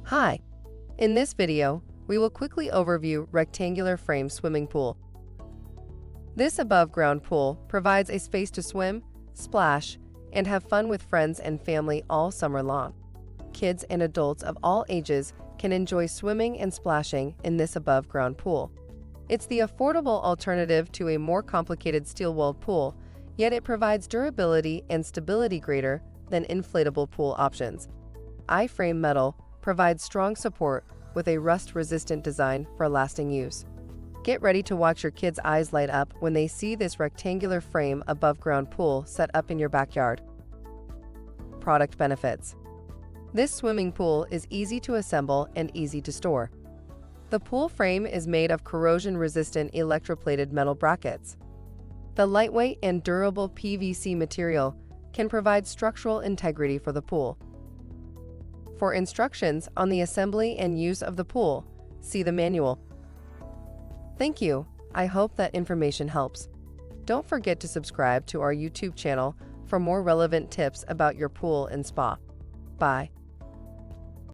Hi! In this video, we will quickly overview rectangular frame swimming pool. This above-ground pool provides a space to swim, splash, and have fun with friends and family all summer long. Kids and adults of all ages can enjoy swimming and splashing in this above-ground pool. It's the affordable alternative to a more complicated steel-walled pool, yet it provides durability and stability greater than inflatable pool options. I-frame metal provides strong support with a rust-resistant design for lasting use. Get ready to watch your kids' eyes light up when they see this rectangular frame above-ground pool set up in your backyard. Product benefits. This swimming pool is easy to assemble and easy to store. The pool frame is made of corrosion-resistant electroplated metal brackets. The lightweight and durable PVC material can provide structural integrity for the pool. For instructions on the assembly and use of the pool, see the manual. Thank you. I hope that information helps. Don't forget to subscribe to our YouTube channel for more relevant tips about your pool and spa. Bye.